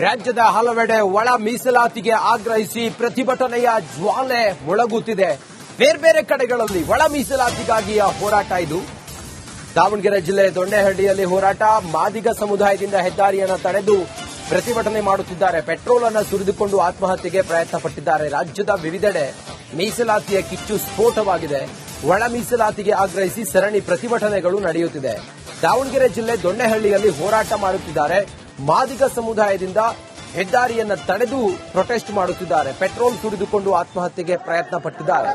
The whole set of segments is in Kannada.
ರಾಜ್ಯದ ಹಲವೆಡೆ ಒಳ ಮೀಸಲಾತಿಗೆ ಆಗ್ರಹಿಸಿ ಪ್ರತಿಭಟನೆಯ ಜ್ವಾಲೆ ಮೊಳಗುತ್ತಿದೆ. ಬೇರೆ ಬೇರೆ ಕಡೆಗಳಲ್ಲಿ ಒಳ ಮೀಸಲಾತಿಗಾಗಿಯ ಹೋರಾಟ ಇದು. ದಾವಣಗೆರೆ ಜಿಲ್ಲೆ ದೊಣ್ಣೆಹಳ್ಳಿಯಲ್ಲಿ ಹೋರಾಟ. ಮಾದಿಗ ಸಮುದಾಯದಿಂದ ಹೆದ್ದಾರಿಯನ್ನು ತಡೆದು ಪ್ರತಿಭಟನೆ ಮಾಡುತ್ತಿದ್ದಾರೆ. ಪೆಟ್ರೋಲ್ ಅನ್ನು ಸುರಿದುಕೊಂಡು ಆತ್ಮಹತ್ಯೆಗೆ ಪ್ರಯತ್ನ ಪಟ್ಟಿದ್ದಾರೆ. ರಾಜ್ಯದ ವಿವಿಧೆಡೆ ಮೀಸಲಾತಿಯ ಕಿಚ್ಚು ಸ್ಫೋಟವಾಗಿದೆ. ಒಳ ಮೀಸಲಾತಿಗೆ ಆಗ್ರಹಿಸಿ ಸರಣಿ ಪ್ರತಿಭಟನೆಗಳು ನಡೆಯುತ್ತಿದೆ. ದಾವಣಗೆರೆ ಜಿಲ್ಲೆ ದೊಣ್ಣೆಹಳ್ಳಿಯಲ್ಲಿ ಹೋರಾಟ ಮಾಡುತ್ತಿದ್ದಾರೆ. ಮಾದಿಗ ಸಮುದಾಯದಿಂದ ಹೆದ್ದಾರಿಯನ್ನು ತಡೆದು ಪ್ರೊಟೆಸ್ಟ್ ಮಾಡುತ್ತಿದ್ದಾರೆ. ಪೆಟ್ರೋಲ್ ಸುರಿದುಕೊಂಡು ಆತ್ಮಹತ್ಯೆಗೆ ಪ್ರಯತ್ನ ಪಟ್ಟಿದ್ದಾರೆ.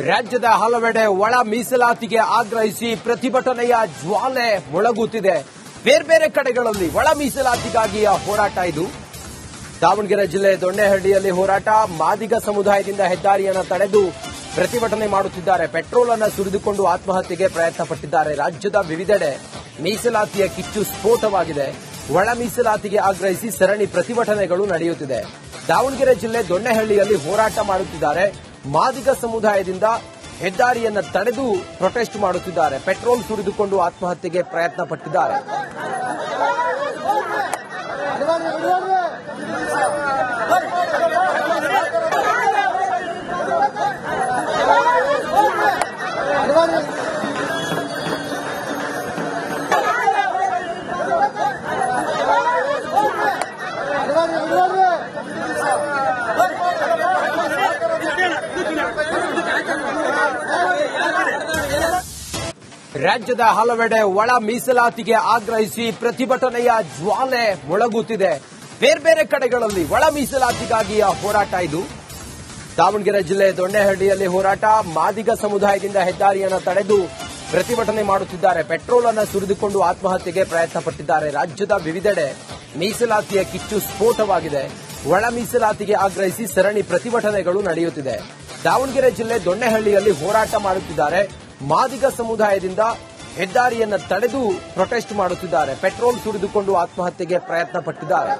ರಾಜ್ಯದ ಹಲವೆಡೆ ಒಳ ಮೀಸಲಾತಿಗೆ ಆಗ್ರಹಿಸಿ ಪ್ರತಿಭಟನೆಯ ಜ್ವಾಲೆ ಮೊಳಗುತ್ತಿದೆ. ಬೇರೆ ಬೇರೆ ಕಡೆಗಳಲ್ಲಿ ಒಳ ಮೀಸಲಾತಿಗಾಗಿಯ ಹೋರಾಟ ಇದು. ದಾವಣಗೆರೆ ಜಿಲ್ಲೆ ದೊಣ್ಣೆಹಳ್ಳಿಯಲ್ಲಿ ಹೋರಾಟ. ಮಾದಿಗ ಸಮುದಾಯದಿಂದ ಹೆದ್ದಾರಿಯನ್ನು ತಡೆದು ಪ್ರತಿಭಟನೆ ಮಾಡುತ್ತಿದ್ದಾರೆ. ಪೆಟ್ರೋಲ್ ಅನ್ನು ಸುರಿದುಕೊಂಡು ಆತ್ಮಹತ್ಯೆಗೆ ಪ್ರಯತ್ನ ಪಟ್ಟಿದ್ದಾರೆ. ರಾಜ್ಯದ ವಿವಿಧೆಡೆ ಮೀಸಲಾತಿಯ ಕಿಚ್ಚು ಸ್ಫೋಟವಾಗಿದೆ. ಒಳ ಮೀಸಲಾತಿಗೆ ಆಗ್ರಹಿಸಿ ಸರಣಿ ಪ್ರತಿಭಟನೆಗಳು ನಡೆಯುತ್ತಿದೆ. ದಾವಣಗೆರೆ ಜಿಲ್ಲೆ ದೊಣ್ಣೆಹಳ್ಳಿಯಲ್ಲಿ ಹೋರಾಟ ಮಾಡುತ್ತಿದ್ದಾರೆ. ಮಾದಿಗ ಸಮುದಾಯದಿಂದ ಹೆದ್ದಾರಿಯನ್ನು ತಡೆದು ಪ್ರೊಟೆಸ್ಟ್ ಮಾಡುತ್ತಿದ್ದಾರೆ. ಪೆಟ್ರೋಲ್ ಸುರಿದುಕೊಂಡು ಆತ್ಮಹತ್ಯೆಗೆ ಪ್ರಯತ್ನ ಪಟ್ಟಿದ್ದಾರೆ. ರಾಜ್ಯದ ಹಲವೆಡೆ ಒಳ ಮೀಸಲಾತಿಗೆ ಆಗ್ರಹಿಸಿ ಪ್ರತಿಭಟನೆಯ ಜ್ವಾಲೆ ಮೊಳಗುತ್ತಿದೆ. ಬೇರೆ ಬೇರೆ ಕಡೆಗಳಲ್ಲಿ ಒಳ ಮೀಸಲಾತಿಗಾಗಿಯ ಹೋರಾಟ ಇದು. ದಾವಣಗೆರೆ ಜಿಲ್ಲೆ ದೊಣ್ಣೆಹಳ್ಳಿಯಲ್ಲಿ ಹೋರಾಟ. ಮಾದಿಗ ಸಮುದಾಯದಿಂದ ಹೆದ್ದಾರಿಯನ್ನು ತಡೆದು ಪ್ರತಿಭಟನೆ ಮಾಡುತ್ತಿದ್ದಾರೆ. ಪೆಟ್ರೋಲ್ ಅನ್ನು ಸುರಿದುಕೊಂಡು ಆತ್ಮಹತ್ಯೆಗೆ ಪ್ರಯತ್ನ ಪಟ್ಟಿದ್ದಾರೆ. ರಾಜ್ಯದ ವಿವಿಧೆಡೆ ಮೀಸಲಾತಿಯ ಕಿಚ್ಚು ಸ್ಫೋಟವಾಗಿದೆ. ಒಳ ಮೀಸಲಾತಿಗೆ ಆಗ್ರಹಿಸಿ ಸರಣಿ ಪ್ರತಿಭಟನೆಗಳು ನಡೆಯುತ್ತಿದೆ. ದಾವಣಗೆರೆ ಜಿಲ್ಲೆ ದೊಣ್ಣೆಹಳ್ಳಿಯಲ್ಲಿ ಹೋರಾಟ ಮಾಡುತ್ತಿದ್ದಾರೆ. ಮಾದಿಗ ಸಮುದಾಯದಿಂದ ಹೆದ್ದಾರಿಯನ್ನು ತಡೆದು ಪ್ರೊಟೆಸ್ಟ್ ಮಾಡುತ್ತಿದ್ದಾರೆ. ಪೆಟ್ರೋಲ್ ಸುರಿದುಕೊಂಡು ಆತ್ಮಹತ್ಯೆಗೆ ಪ್ರಯತ್ನ ಪಟ್ಟಿದ್ದಾರೆ.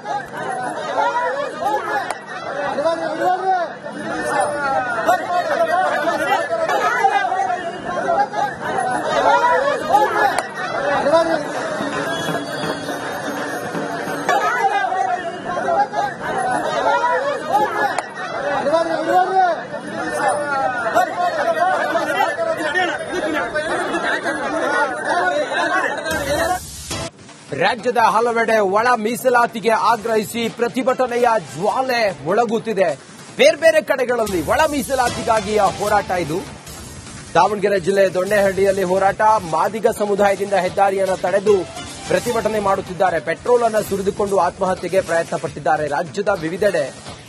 ರಾಜ್ಯದ ಹಲವೆಡೆ ಒಳ ಮೀಸಲಾತಿಗೆ ಆಗ್ರಹಿಸಿ ಪ್ರತಿಭಟನೆಯ ಜ್ವಾಲೆ ಮೊಳಗುತ್ತಿದೆ. ಬೇರೆ ಬೇರೆ ಕಡೆಗಳಲ್ಲಿ ಒಳ ಮೀಸಲಾತಿಗಾಗಿಯ ಹೋರಾಟ ಇದು. ದಾವಣಗೆರೆ ಜಿಲ್ಲೆ ದೊಣ್ಣೆಹಳ್ಳಿಯಲ್ಲಿ ಹೋರಾಟ. ಮಾದಿಗ ಸಮುದಾಯದಿಂದ ಹೆದ್ದಾರಿಯನ್ನು ತಡೆದು ಪ್ರತಿಭಟನೆ ಮಾಡುತ್ತಿದ್ದಾರೆ. ಪೆಟ್ರೋಲ್ ಅನ್ನು ಸುರಿದುಕೊಂಡು ಆತ್ಮಹತ್ಯೆಗೆ ಪ್ರಯತ್ನ ಪಟ್ಟಿದ್ದಾರೆ. ರಾಜ್ಯದ ವಿವಿಧೆಡೆ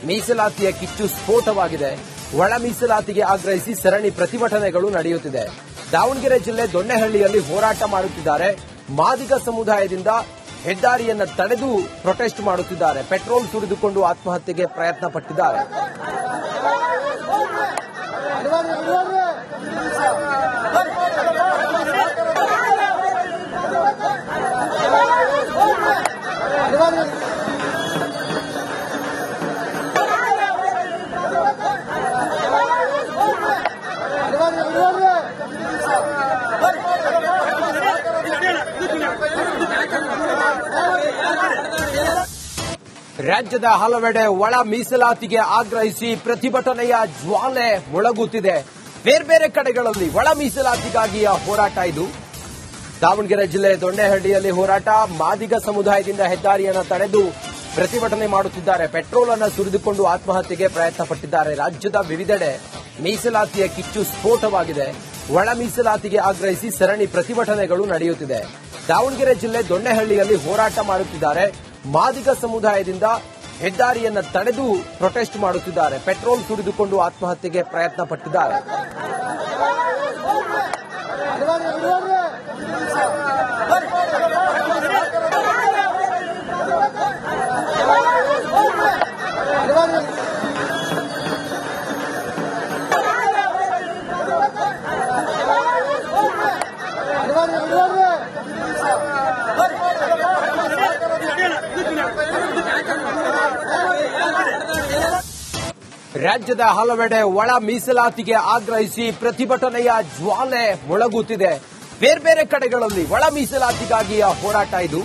ಮೀಸಲಾತಿಯ ಕಿಚ್ಚು ಸ್ಫೋಟವಾಗಿದೆ. ಒಳ ಮೀಸಲಾತಿಗೆ ಆಗ್ರಹಿಸಿ ಸರಣಿ ಪ್ರತಿಭಟನೆಗಳು ನಡೆಯುತ್ತಿದೆ. ದಾವಣಗೆರೆ ಜಿಲ್ಲೆ ದೊಣ್ಣೆಹಳ್ಳಿಯಲ್ಲಿ ಹೋರಾಟ ಮಾಡುತ್ತಿದ್ದಾರೆ. ಮಾದಿಗ ಸಮುದಾಯದಿಂದ ಹೆದ್ದಾರಿಯನ್ನು ತಡೆದು ಪ್ರೊಟೆಸ್ಟ್ ಮಾಡುತ್ತಿದ್ದಾರೆ. ಪೆಟ್ರೋಲ್ ಸುರಿದುಕೊಂಡು ಆತ್ಮಹತ್ಯೆಗೆ ಪ್ರಯತ್ನ ಪಟ್ಟಿದ್ದಾರೆ. ರಾಜ್ಯದ ಹಲವೆಡೆ ಒಳ ಮೀಸಲಾತಿಗೆ ಆಗ್ರಹಿಸಿ ಪ್ರತಿಭಟನೆಯ ಜ್ವಾಲೆ ಮೊಳಗುತ್ತಿದೆ. ಬೇರೆ ಬೇರೆ ಕಡೆಗಳಲ್ಲಿ ಒಳ ಮೀಸಲಾತಿಗಾಗಿಯ ಹೋರಾಟ ಇದು. ದಾವಣಗೆರೆ ಜಿಲ್ಲೆ ದೊಣ್ಣೆಹಳ್ಳಿಯಲ್ಲಿ ಹೋರಾಟ. ಮಾದಿಗ ಸಮುದಾಯದಿಂದ ಹೆದ್ದಾರಿಯನ್ನು ತಡೆದು ಪ್ರತಿಭಟನೆ ಮಾಡುತ್ತಿದ್ದಾರೆ. ಪೆಟ್ರೋಲ್ ಅನ್ನು ಸುರಿದುಕೊಂಡು ಆತ್ಮಹತ್ಯೆಗೆ ಪ್ರಯತ್ನ ಪಟ್ಟಿದ್ದಾರೆ. ರಾಜ್ಯದ ವಿವಿಧೆಡೆ ಮೀಸಲಾತಿಯ ಕಿಚ್ಚು ಸ್ಫೋಟವಾಗಿದೆ. ಒಳ ಮೀಸಲಾತಿಗೆ ಆಗ್ರಹಿಸಿ ಸರಣಿ ಪ್ರತಿಭಟನೆಗಳು ನಡೆಯುತ್ತಿದೆ. ದಾವಣಗೆರೆ ಜಿಲ್ಲೆ ದೊಣ್ಣೆಹಳ್ಳಿಯಲ್ಲಿ ಹೋರಾಟ ಮಾಡುತ್ತಿದ್ದಾರೆ. ಮಾದಿಗ ಸಮುದಾಯದಿಂದ ಹೆದ್ದಾರಿಯನ್ನು ತಡೆದು ಪ್ರೊಟೆಸ್ಟ್ ಮಾಡುತ್ತಿದ್ದಾರೆ. ಪೆಟ್ರೋಲ್ ಸುರಿದುಕೊಂಡು ಆತ್ಮಹತ್ಯೆಗೆ ಪ್ರಯತ್ನ ಪಟ್ಟಿದ್ದಾರೆ. ರಾಜ್ಯದ ಹಲವೆಡೆ ಒಳ ಮೀಸಲಾತಿಗೆ ಆಗ್ರಹಿಸಿ ಪ್ರತಿಭಟನೆಯ ಜ್ವಾಲೆ ಮೊಳಗುತ್ತಿದೆ. ಬೇರೆ ಬೇರೆ ಕಡೆಗಳಲ್ಲಿ ಒಳ ಮೀಸಲಾತಿಗಾಗಿಯ ಹೋರಾಟ ಇದು.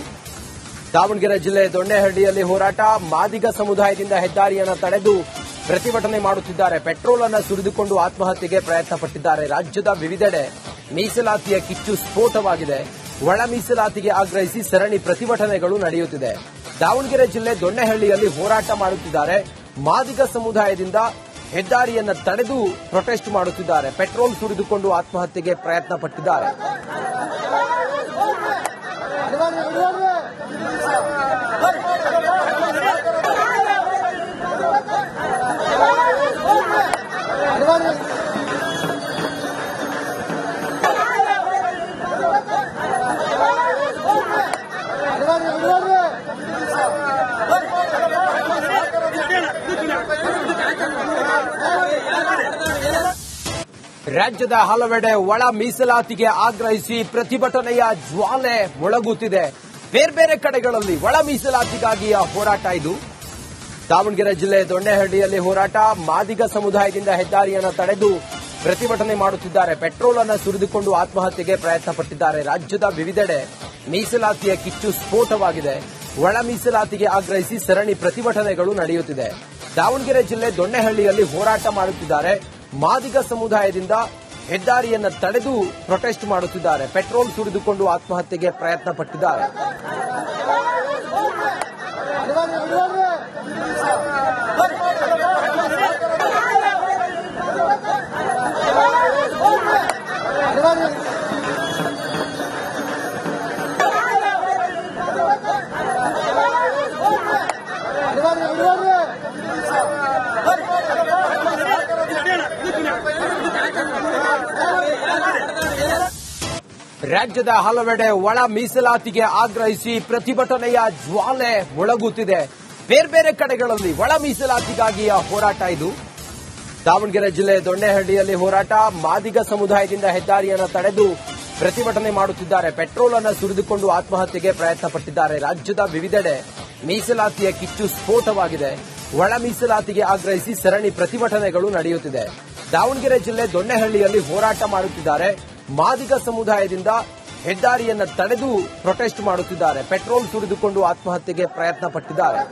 ದಾವಣಗೆರೆ ಜಿಲ್ಲೆ ದೊಣ್ಣೆಹಳ್ಳಿಯಲ್ಲಿ ಹೋರಾಟ. ಮಾದಿಗ ಸಮುದಾಯದಿಂದ ಹೆದ್ದಾರಿಯನ್ನು ತಡೆದು ಪ್ರತಿಭಟನೆ ಮಾಡುತ್ತಿದ್ದಾರೆ. ಪೆಟ್ರೋಲ್ ಅನ್ನು ಸುರಿದುಕೊಂಡು ಆತ್ಮಹತ್ಯೆಗೆ ಪ್ರಯತ್ನ ಪಟ್ಟಿದ್ದಾರೆ. ರಾಜ್ಯದ ವಿವಿಧೆಡೆ ಮೀಸಲಾತಿಯ ಕಿಚ್ಚು ಸ್ಫೋಟವಾಗಿದೆ. ಒಳ ಮೀಸಲಾತಿಗೆ ಆಗ್ರಹಿಸಿ ಸರಣಿ ಪ್ರತಿಭಟನೆಗಳು ನಡೆಯುತ್ತಿದೆ. ದಾವಣಗೆರೆ ಜಿಲ್ಲೆ ದೊಣ್ಣೆಹಳ್ಳಿಯಲ್ಲಿ ಹೋರಾಟ ಮಾಡುತ್ತಿದ್ದಾರೆ. ಮಾದಿಗ ಸಮುದಾಯದಿಂದ ಹೆದ್ದಾರಿಯನ್ನು ತಡೆದು ಪ್ರೊಟೆಸ್ಟ್ ಮಾಡುತ್ತಿದ್ದಾರೆ. ಪೆಟ್ರೋಲ್ ಸುರಿದುಕೊಂಡು ಆತ್ಮಹತ್ಯೆಗೆ ಪ್ರಯತ್ನ ಪಟ್ಟಿದ್ದಾರೆ. ರಾಜ್ಯದ ಹಲವೆಡೆ ಒಳ ಮೀಸಲಾತಿಗೆ ಆಗ್ರಹಿಸಿ ಪ್ರತಿಭಟನೆಯ ಜ್ವಾಲೆ ಮೊಳಗುತ್ತಿದೆ. ಬೇರೆ ಬೇರೆ ಕಡೆಗಳಲ್ಲಿ ಒಳ ಮೀಸಲಾತಿಗಾಗಿಯ ಹೋರಾಟ ಇದು. ದಾವಣಗೆರೆ ಜಿಲ್ಲೆ ದೊಣ್ಣೆಹಳ್ಳಿಯಲ್ಲಿ ಹೋರಾಟ. ಮಾದಿಗ ಸಮುದಾಯದಿಂದ ಹೆದ್ದಾರಿಯನ್ನು ತಡೆದು ಪ್ರತಿಭಟನೆ ಮಾಡುತ್ತಿದ್ದಾರೆ. ಪೆಟ್ರೋಲ್ ಅನ್ನು ಸುರಿದುಕೊಂಡು ಆತ್ಮಹತ್ಯೆಗೆ ಪ್ರಯತ್ನ ಪಟ್ಟಿದ್ದಾರೆ. ರಾಜ್ಯದ ವಿವಿಧೆಡೆ ಮೀಸಲಾತಿಯ ಕಿಚ್ಚು ಸ್ಫೋಟವಾಗಿದೆ. ಒಳ ಮೀಸಲಾತಿಗೆ ಆಗ್ರಹಿಸಿ ಸರಣಿ ಪ್ರತಿಭಟನೆಗಳು ನಡೆಯುತ್ತಿದೆ. ದಾವಣಗೆರೆ ಜಿಲ್ಲೆ ದೊಣ್ಣೆಹಳ್ಳಿಯಲ್ಲಿ ಹೋರಾಟ ಮಾಡುತ್ತಿದ್ದಾರೆ. ಮಾದಿಗ ಸಮುದಾಯದಿಂದ ಹೆದ್ದಾರಿಯನ್ನು ತಡೆದು ಪ್ರೊಟೆಸ್ಟ್ ಮಾಡುತ್ತಿದ್ದಾರೆ. ಪೆಟ್ರೋಲ್ ಸುರಿದುಕೊಂಡು ಆತ್ಮಹತ್ಯೆಗೆ ಪ್ರಯತ್ನ ಪಟ್ಟಿದ್ದಾರೆ. ರಾಜ್ಯದ ಹಲವೆಡೆ ಒಳ ಮೀಸಲಾತಿಗೆ ಆಗ್ರಹಿಸಿ ಪ್ರತಿಭಟನೆಯ ಜ್ವಾಲೆ ಮೊಳಗುತ್ತಿದೆ. ಬೇರೆ ಬೇರೆ ಕಡೆಗಳಲ್ಲಿ ಒಳ ಮೀಸಲಾತಿಗಾಗಿಯ ಹೋರಾಟ ಇದು. ದಾವಣಗೆರೆ ಜಿಲ್ಲೆ ದೊಣ್ಣೆಹಳ್ಳಿಯಲ್ಲಿ ಹೋರಾಟ. ಮಾದಿಗ ಸಮುದಾಯದಿಂದ ಹೆದ್ದಾರಿಯನ್ನು ತಡೆದು ಪ್ರತಿಭಟನೆ ಮಾಡುತ್ತಿದ್ದಾರೆ. ಪೆಟ್ರೋಲ್ ಅನ್ನು ಸುರಿದುಕೊಂಡು ಆತ್ಮಹತ್ಯೆಗೆ ಪ್ರಯತ್ನ ಪಟ್ಟಿದ್ದಾರೆ. ರಾಜ್ಯದ ವಿವಿಧೆಡೆ ಮೀಸಲಾತಿಯ ಕಿಚ್ಚು ಸ್ಫೋಟವಾಗಿದೆ. ಒಳ ಮೀಸಲಾತಿಗೆ ಆಗ್ರಹಿಸಿ ಸರಣಿ ಪ್ರತಿಭಟನೆಗಳು ನಡೆಯುತ್ತಿದೆ. ದಾವಣಗೆರೆ ಜಿಲ್ಲೆ ದೊಣ್ಣೆಹಳ್ಳಿಯಲ್ಲಿ ಹೋರಾಟ ಮಾಡುತ್ತಿದ್ದಾರೆ. ಮಾದಿಗ ಸಮುದಾಯದಿಂದ ಹೆದ್ದಾರಿಯನ್ನು ತಡೆದು ಪ್ರೊಟೆಸ್ಟ್ ಮಾಡುತ್ತಿದ್ದಾರೆ. ಪೆಟ್ರೋಲ್ ಸುರಿದುಕೊಂಡು ಆತ್ಮಹತ್ಯೆಗೆ ಪ್ರಯತ್ನ ಪಟ್ಟಿದ್ದಾರೆ.